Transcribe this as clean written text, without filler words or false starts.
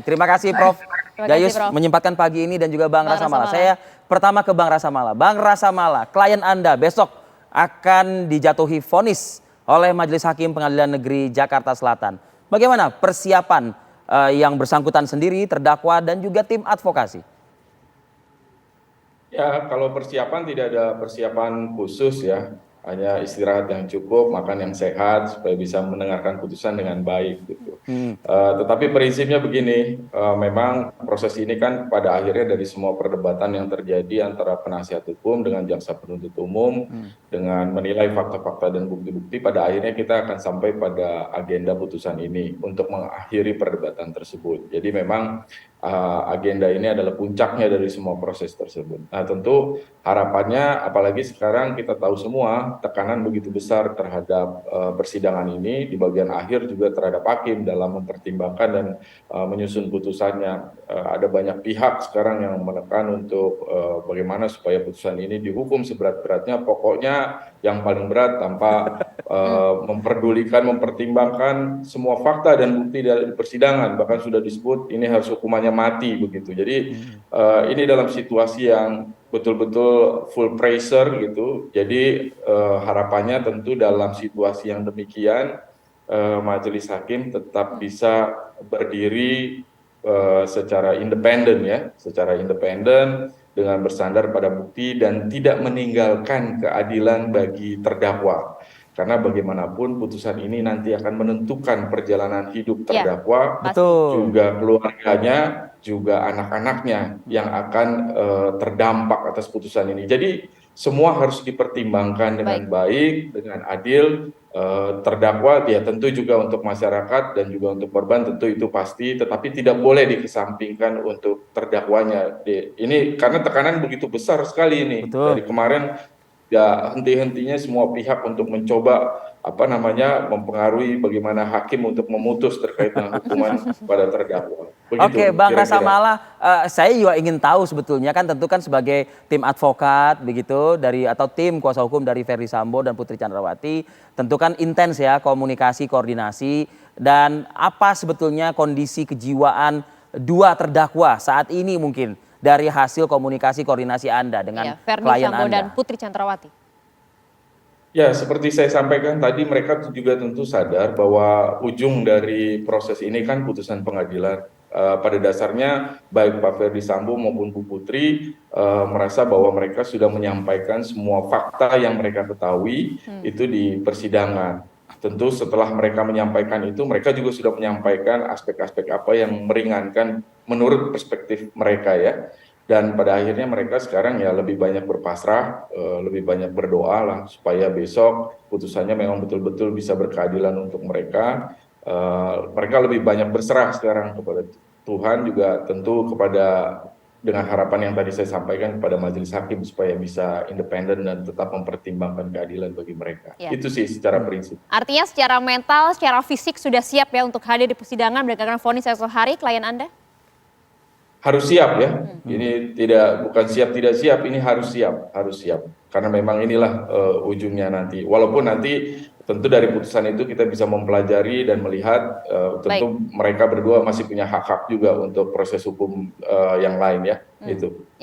Baik, terima kasih Prof. Terima Gayus kasih, Prof. menyempatkan pagi ini dan juga Bang Bang Rasa Mala. Rasamala. Saya pertama ke Bang Rasa Mala. Bang Rasa Mala, klien Anda besok akan dijatuhi vonis oleh Majelis Hakim Pengadilan Negeri Jakarta Selatan. Bagaimana persiapan yang bersangkutan sendiri, terdakwa dan juga tim advokasi? Ya, kalau persiapan tidak ada persiapan khusus ya, hanya istirahat yang cukup, makan yang sehat supaya bisa mendengarkan putusan dengan baik gitu. Tetapi prinsipnya begini, memang proses ini kan pada akhirnya dari semua perdebatan yang terjadi antara penasihat hukum dengan jaksa penuntut umum, dengan menilai fakta-fakta dan bukti-bukti, pada akhirnya kita akan sampai pada agenda putusan ini untuk mengakhiri perdebatan tersebut. Jadi memang agenda ini adalah puncaknya dari semua proses tersebut. Nah, tentu harapannya, apalagi sekarang kita tahu semua tekanan begitu besar terhadap persidangan ini, di bagian akhir juga terhadap hakim dalam mempertimbangkan dan menyusun putusannya. Ada banyak pihak sekarang yang menekan untuk bagaimana supaya putusan ini dihukum seberat-beratnya, pokoknya yang paling berat tanpa memperdulikan, mempertimbangkan semua fakta dan bukti dari persidangan, bahkan sudah disebut ini harus hukumannya mati begitu. Jadi ini dalam situasi yang betul-betul full pressure gitu. Jadi harapannya tentu dalam situasi yang demikian majelis hakim tetap bisa berdiri secara independen ya, secara independen dengan bersandar pada bukti dan tidak meninggalkan keadilan bagi terdakwa. Karena bagaimanapun putusan ini nanti akan menentukan perjalanan hidup terdakwa, juga keluarganya, juga anak-anaknya yang akan terdampak atas putusan ini. Jadi semua harus dipertimbangkan dengan baik, dengan adil. Terdakwa ya tentu juga untuk masyarakat dan juga untuk korban tentu itu pasti, tetapi tidak boleh dikesampingkan untuk terdakwanya. Ini karena tekanan begitu besar sekali ini dari kemarin. Ya henti-hentinya semua pihak untuk mencoba mempengaruhi bagaimana hakim untuk memutus terkait dengan hukuman pada terdakwa. Oke, Bang Rasa Mala, saya juga ingin tahu sebetulnya kan tentu kan sebagai tim advokat begitu dari atau tim kuasa hukum dari Ferdy Sambo dan Putri Candrawati, tentu kan intens ya komunikasi, koordinasi, dan apa sebetulnya kondisi kejiwaan dua terdakwa saat ini mungkin dari hasil komunikasi koordinasi Anda dengan klien Sambo Anda dan Putri Candrawati. Ya, seperti saya sampaikan tadi, mereka juga tentu sadar bahwa ujung dari proses ini kan putusan pengadilan. Pada dasarnya baik Pak Ferdy Sambo maupun Bu Putri merasa bahwa mereka sudah menyampaikan semua fakta yang mereka ketahui itu di persidangan. Tentu setelah mereka menyampaikan itu, mereka juga sudah menyampaikan aspek-aspek apa yang meringankan menurut perspektif mereka ya. Dan pada akhirnya mereka sekarang ya lebih banyak berpasrah, lebih banyak berdoa lah supaya besok putusannya memang betul-betul bisa berkeadilan untuk mereka. Mereka lebih banyak berserah sekarang kepada Tuhan, juga tentu kepada dengan harapan yang tadi saya sampaikan kepada majelis hakim supaya bisa independen dan tetap mempertimbangkan keadilan bagi mereka. Itu sih secara prinsip. Artinya secara mental, secara fisik sudah siap ya untuk hadir di persidangan berdasarkan vonis esok hari klien Anda? Harus siap ya. Ini bukan siap tidak siap, ini harus siap, karena memang inilah ujungnya nanti. Walaupun nanti tentu dari putusan itu kita bisa mempelajari dan melihat tentu mereka berdua masih punya hak-hak juga untuk proses hukum yang lain ya. Itu.